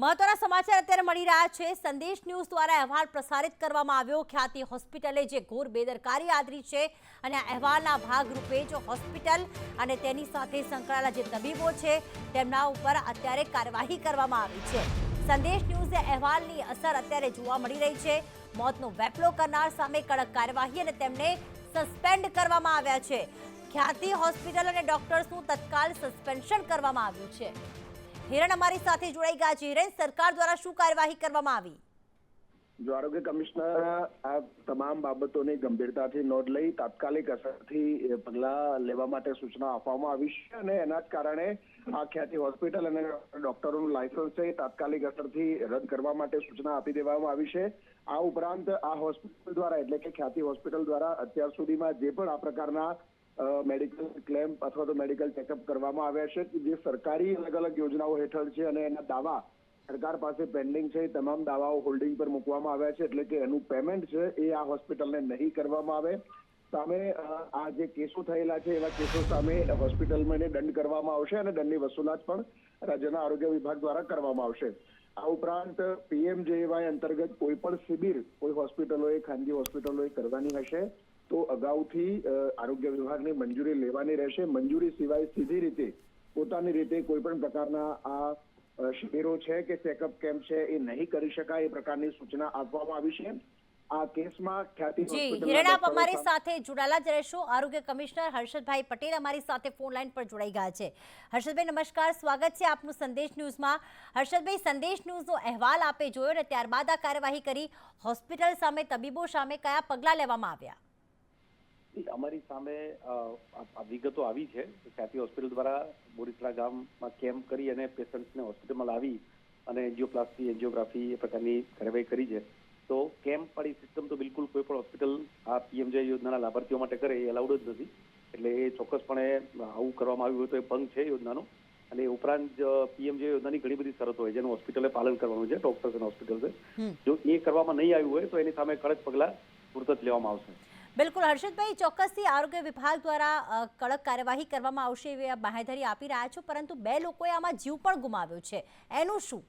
મહત્વના સમાચાર અત્યારે મળી રહ્યા છે। સંદેશ ન્યૂઝ દ્વારા અહેવાલ પ્રસારિત કરવામાં આવ્યો। ખ્યાતિ હોસ્પિટલે જે ઘોર બેદરકારી આદરી છે અને આ અહેવાલના ભાગરૂપે જો હોસ્પિટલ અને તેની સાથે સંકળાયેલા જે તબીબો છે તેમના ઉપર અત્યારે કાર્યવાહી કરવામાં આવી છે। સંદેશ ન્યૂઝે અહેવાલની અસર અત્યારે જોવા મળી રહી છે। મોતનો વેપલો કરનાર સામે કડક કાર્યવાહી અને તેમને સસ્પેન્ડ કરવામાં આવ્યા છે। ખ્યાતિ હોસ્પિટલ અને ડોક્ટર્સનું તત્કાલ સસ્પેન્શન કરવામાં આવ્યું છે। હિરણ અમારી સાથે જોડાઈ ગયા છે। હિરણ, સરકાર દ્વારા શું કાર્યવાહી કરવામાં આવી? જો આરોગ્ય કમિશનર આ તમામ બાબતોની ગંભીરતાથી નોંધ લઈ તાત્કાલિક અસરથી પગલાં લેવા માટે સૂચના આપવામાં આવી છે અને એના જ કારણે આ ખ્યાતિ હોસ્પિટલ અને ડોક્ટરોનું લાયસન્સ છે તાત્કાલિક અસરથી રદ કરવા માટે સૂચના આપી દેવામાં આવી છે। આ ઉપરાંત આ હોસ્પિટલ દ્વારા એટલે કે ખ્યાતિ હોસ્પિટલ દ્વારા અત્યાર સુધીમાં જે પણ આ પ્રકારના મેડિકલ ક્લેમ અથવા તો મેડિકલ ચેકઅપ કરવામાં આવ્યા છે જે સરકારી અલગ અલગ યોજનાઓ હેઠળ છે અને એના દાવા સરકાર પાસે પેન્ડિંગ છે તમામ દાવાઓ હોલ્ડિંગ પર મૂકવામાં આવ્યા છે એટલે કે એનું પેમેન્ટ છે એ આ હોસ્પિટલને નહીં કરવામાં આવે। સામે આ જે કેસો થયેલા છે એવા કેસો સામે હોસ્પિટલમાં દંડ કરવામાં આવશે અને દંડની વસૂલાત પણ રાજ્યના આરોગ્ય વિભાગ દ્વારા કરવામાં આવશે। આ ઉપરાંત PMJAY અંતર્ગત કોઈ પણ શિબિર કોઈ હોસ્પિટલોએ ખાનગી હોસ્પિટલોએ કરવાની હશે તો અગાઉથી આરોગ્ય વિભાગની મંજૂરી લેવાની રહેશે। મંજૂરી સિવાય સીધી રીતે પોતાની રીતે કોઈ પણ પ્રકારના આ શિબિરો છે કે ચેકઅપ કેમ્પ છે એ નહીં કરી શકાય એ પ્રકારની સૂચના આપવામાં આવી છે। આ કેસમાં ખ્યાતિ જી હિરણ, આપ અમારી સાથે જોડાયેલા જ રહેશો। આરોગ્ય કમિશનર હર્ષદભાઈ પટેલ અમારી સાથે ફોન લાઈન પર જોડાઈ ગયા છે। હર્ષદભાઈ નમસ્કાર, સ્વાગત છે આપનું સંદેશ ન્યૂઝમાં। હર્ષદભાઈ, સંદેશ ન્યૂઝનો અહેવાલ આપે જોયો અને ત્યારબાદ આ કાર્યવાહી કરી। હોસ્પિટલ સામે, તબીબો સામે કયા પગલાં લેવામાં આવ્યા? અમારી સામે વિગતો આવી છે। ખ્યાતિ હોસ્પિટલ દ્વારા બોરીસરા ગામમાં કેમ્પ કરી અને પેશન્ટને હોસ્પિટલમાં લાવી અને એન્જિયોપ્લાસ્ટી એન્જિયોગ્રાફી એ પ્રકારની કાર્યવાહી કરી છે। તો કેમ્પ વાળી સિસ્ટમ તો બિલકુલ કોઈ પણ હોસ્પિટલ આ PMJ યોજનાના લાભાર્થીઓ માટે કરે એ અલાઉડ જ નથી, એટલે એ ચોક્કસપણે આવું કરવામાં આવ્યું હોય તો એ ભંગ છે યોજનાનો। અને ઉપરાંત PMJ યોજનાની ઘણી બધી શરતો હોય જેનું હોસ્પિટલે પાલન કરવાનું છે, ડોક્ટર્સ અને હોસ્પિટલ છે। જો એ કરવામાં નહીં આવ્યું હોય તો એની સામે કડક પગલાં તુરંત જ લેવામાં આવશે। બિલકુલ હર્ષદભાઈ, ચોક્કસથી આરોગ્ય વિભાગ દ્વારા કડક કાર્યવાહી કરવામાં આવશે એવી બાંહેધરી આપી રહ્યા છો, પરંતુ 2 લોકોએ આમાં જીવ પણ ગુમાવ્યો છે, એનું શું?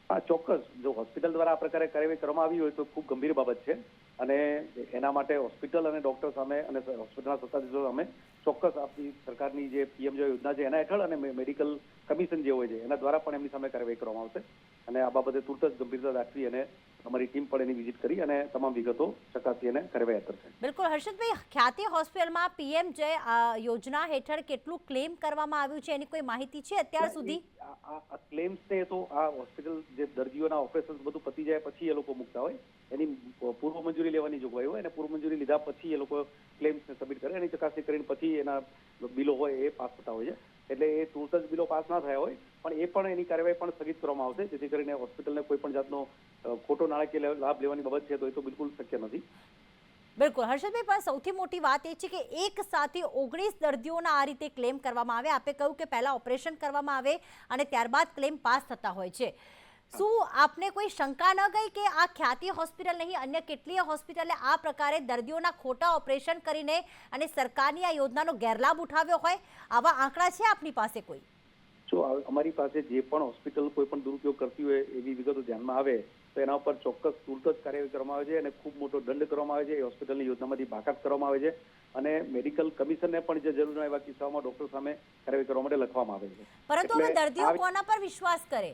હા, ચોક્કસ। જો હોસ્પિટલ દ્વારા આ પ્રકારે કાર્યવાહી કરવામાં આવી હોય તો ખૂબ ગંભીર બાબત છે અને એના માટે હોસ્પિટલ અને ડોક્ટર સામે અને હોસ્પિટલના સત્તાધીશો સામે ચોક્કસ આપણી સરકારની જે PMJ યોજના છે એના હેઠળ અને મેડિકલ કમિશન જે હોય છે એના દ્વારા પણ એમની સામે કાર્યવાહી કરવામાં આવશે અને આ બાબતે તુરંત જ ગંભીરતા દાખવી અને અમારી ટીમ પણ એની વિઝિટ કરી અને તમામ વિગતો ચકાસી અને કાર્યવાહી હાથ ધરશે। બિલકુલ હર્ષદભાઈ, ખ્યાતિ હોસ્પિટલમાં PMJ યોજના હેઠળ કેટલું ક્લેમ કરવામાં આવ્યું છે એની કોઈ માહિતી છે અત્યાર સુધી? આ ક્લેમ્સ છે તો આ હોસ્પિટલ જે દર્દીઓના ઓપરેશન બધું પતી જાય પછી એ લોકો મૂકતા હોય, એની પૂર્વ મંજૂરી લેવાની જોગવાઈ હોય અને પૂર્વ મંજૂરી લીધા પછી એ લોકો ક્લેમ્સને સબમિટ કરે, એની ચકાસણી કરીને પછી એના બિલો હોય એ પાસ થતા હોય છે। એટલે એ તુરંત જ બિલો પાસ ના થયા હોય પણ એ પણ એની કાર્યવાહી પણ સ્થગિત કરવામાં આવશે જેથી કરીને હોસ્પિટલને કોઈ પણ જાતનો ખોટો નાણાકીય લાભ લેવાની બાબત છે તો એ તો બિલકુલ શક્ય નથી। બિલકુલ હર્ષદભાઈ, પણ સૌથી મોટી વાત એ છે કે એક સાથે 19 દર્દીઓના આ રીતે ક્લેમ કરવામાં આવે। આપે કહ્યું કે પહેલા ઓપરેશન કરવામાં આવે અને ત્યારબાદ ક્લેમ પાસ થતા હોય છે। શું આપને કોઈ શંકા ન ગઈ કે આ ખ્યાતિ હોસ્પિટલ નહીં અન્ય કેટલીય હોસ્પિટલે આ પ્રકારે દર્દીઓના ખોટા ઓપરેશન કરીને અને સરકારની આ યોજનાનો ગેરલાભ ઉઠાવ્યો હોય? આવા આંકડા છે આપની પાસે કોઈ? જો અમારી પાસે જે પણ હોસ્પિટલ કોઈ પણ દુરુપયોગ કરતી હોય એવી વિગતો ધ્યાનમાં આવે તો એના ઉપર ચોક્કસ તુરંત જ કાર્યવાહી કરવામાં આવે છે અને ખૂબ મોટો દંડ કરવામાં આવે છે। એ હોસ્પિટલની યોજનામાંથી બાકાત કરવામાં આવે છે અને મેડિકલ કમિશનને પણ જે જરૂર એવા કિસ્સાઓમાં ડોક્ટર સામે કાર્યવાહી કરવા માટે લખવામાં આવે છે। પરંતુ હવે દર્દીઓ કોના પર વિશ્વાસ કરે?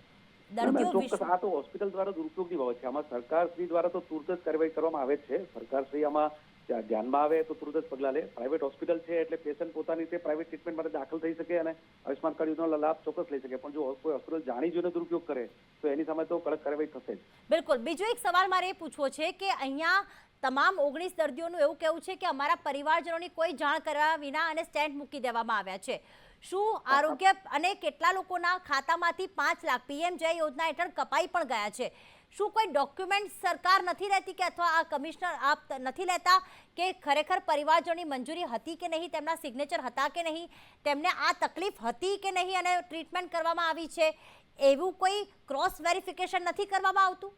ચોક્કસ આ તો હોસ્પિટલ દ્વારા દુરુપયોગની બાબત છે। આમાં સરકારશ્રી દ્વારા તો તુરંત જ કાર્યવાહી કરવામાં આવે છે। સરકારશ્રી આમાં ધ્યાનમાં આવે તો તુરંત જ પગલાં લે। પ્રાઇવેટ હોસ્પિટલ છે એટલે પેશન્ટ પોતાની રીતે પ્રાઇવેટ ટ્રીટમેન્ટ માટે દાખલ થઈ શકે અને આયુષ્માન કાર્ડ યોજનાનો લાભ ચોક્કસ લઈ શકે, પણ જો કોઈ હોસ્પિટલ જાણી જોઈને દુરુપયોગ કરે તો એની સામે તો કડક કાર્યવાહી થશે જ। બિલકુલ। બીજો એક સવાલ મારે એ પૂછવો છે કે અહીંયા તમામ 19 દર્દીઓનું એવું કહેવું છે કે અમારા પરિવારજનોની કોઈ જાણ કરવા વિના અને સ્ટેન્ટ મૂકી દેવામાં આવ્યા છે। શું આરોગ્ય અને કેટલા લોકોના ખાતામાંથી 5 લાખ PMJ યોજના હેઠળ કપાઈ પણ ગયા છે? શું કોઈ ડોક્યુમેન્ટ સરકાર નથી લેતી કે અથવા આ કમિશનર આપ નથી લેતા કે ખરેખર પરિવારજનોની મંજૂરી હતી કે નહીં, તેમના સિગ્નેચર હતા કે નહીં, તેમને આ તકલીફ હતી કે નહીં અને ટ્રીટમેન્ટ કરવામાં આવી છે, એવું કોઈ ક્રોસ વેરિફિકેશન નથી કરવામાં આવતું?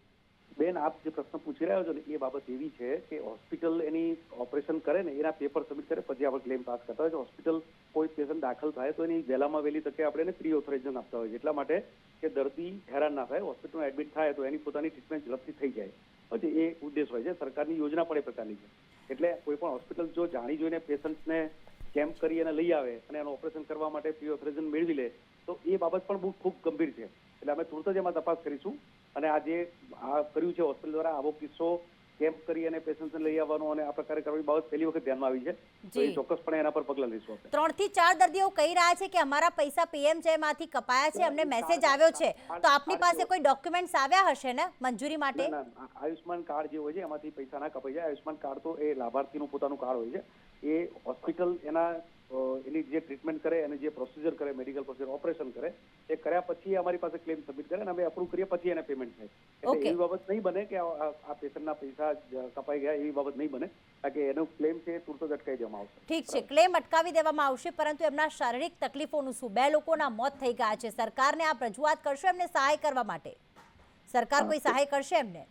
બેન, આપ જે પ્રશ્ન પૂછી રહ્યા છો ને એ બાબત એવી છે કે હોસ્પિટલ એની ઓપરેશન કરે ને એના પેપર સબમિટ કરે પછી આપણે ક્લેમ પાસ કરતા હોય છે. હોસ્પિટલ કોઈ પેશન્ટ દાખલ થાય તો એની વહેલામાં વહેલી તકે આપણે એને પ્રી ઓથોરાઇઝેશન આપતા હોય છે, એટલા માટે કે દર્દી હેરાન ના થાય. હોસ્પિટલમાં એડમિટ થાય તો એની પોતાની ટ્રીટમેન્ટ ઝડપથી થઈ જાય, પછી એ ઉદ્દેશ હોય છે. સરકારની યોજના પણ એ પ્રકારની છે. એટલે કોઈ પણ હોસ્પિટલ જો જાણી જોઈને પેશન્ટને કેમ્પ કરી અને લઈ આવે અને એનું ઓપરેશન કરવા માટે પ્રી ઓથોરાઇઝેશન મેળવી લે તો એ બાબત પણ બહુ ખૂબ ગંભીર છે. એટલે અમે તુરત જ એમાં તપાસ કરીશું અને આ જે કર્યું છે હોસ્પિટલ દ્વારા આવો કિસ્સો કેમ્પ કરી અને પેશન્ટને લઈ આવવાનો અને આ પ્રકારે કરવાની બાબત પહેલી વખત ધ્યાનમાં આવી છે, તો એ ચોક્કસપણે એના પર પગલાં લઈશું. 3 થી 4 દર્દીઓ કહી રહ્યા છે કે અમારા પૈસા પીએમજે માંથી કપાયા છે, અમને મેસેજ આવ્યો છે, તો આપની પાસે કોઈ ડોક્યુમેન્ટ્સ આવ્યા હશે ને મંજૂરી માટે? આયુષ્માન કાર્ડ જે હોય છે એમાંથી પૈસા ના કપાઈ જાય. આયુષ્માન કાર્ડ તો એ લાભાર્થીનું પોતાનું કાર્ડ હોય છે. એ હોસ્પિટલ એની જે ટ્રીટમેન્ટ કરે અને જે પ્રોસિજર કરે, મેડિકલ પ્રોસિજર, ઓપરેશન કરે, એ કર્યા પછી અમારી પાસે ક્લેમ સબમિટ કરે અને અમે અપ્રૂવ કરીએ પછી એને પેમેન્ટ થાય. એટલે એવી બાબત નહીં બને કે આ પેશન્ટના પૈસા કપાઈ ગયા, એવી બાબત નહીં બને, કારણ કે એનો ક્લેમ છે એ તુરત જ અટકાવી દેવામાં આવશે. ઠીક છે, ક્લેમ અટકાવી દેવામાં આવશે, પરંતુ એમના શારીરિક તકલીફોનું શું? 2 લોકોના મોત થઈ ગયા છે. સરકારને આપ રજૂઆત કરશો એમને સહાય કરવા માટે? સરકાર કોઈ સહાય કરશે એમને?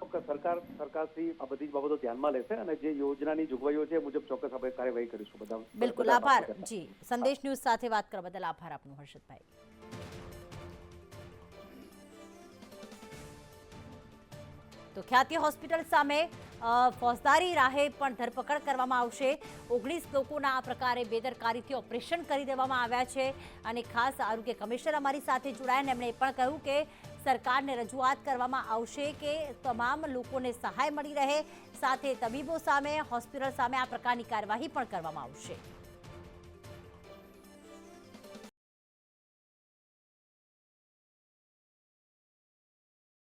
સરકારશ્રી આ બધી જ બાબતો ધ્યાનમાં લેશે અને જે યોજનાની જોગવાઈઓ છે મુજબ ચોક્કસ આપણે કાર્યવાહી કરીશું. બધા બિલકુલ, આભાર. જી, સંદેશ ન્યૂઝ સાથે વાત કરવા બદલ આભાર આપનો હર્ષદભાઈ. તો ખ્યાતિ હોસ્પિટલ સામે ફોજદારી રાહે પણ ધરપકડ કરવામાં આવશે. 19 લોકોના આ પ્રકારે બેદરકારીથી ઓપરેશન કરી દેવામાં આવ્યા છે અને ખાસ આરોગ્ય કમિશનર અમારી સાથે જોડાયા, એમણે એ પણ કહ્યું કે સરકારને રજૂઆત કરવામાં આવશે કે તમામ લોકોને સહાય મળી રહે, સાથે તબીબો સામે, હોસ્પિટલ સામે આ પ્રકારની કાર્યવાહી પણ કરવામાં આવશે.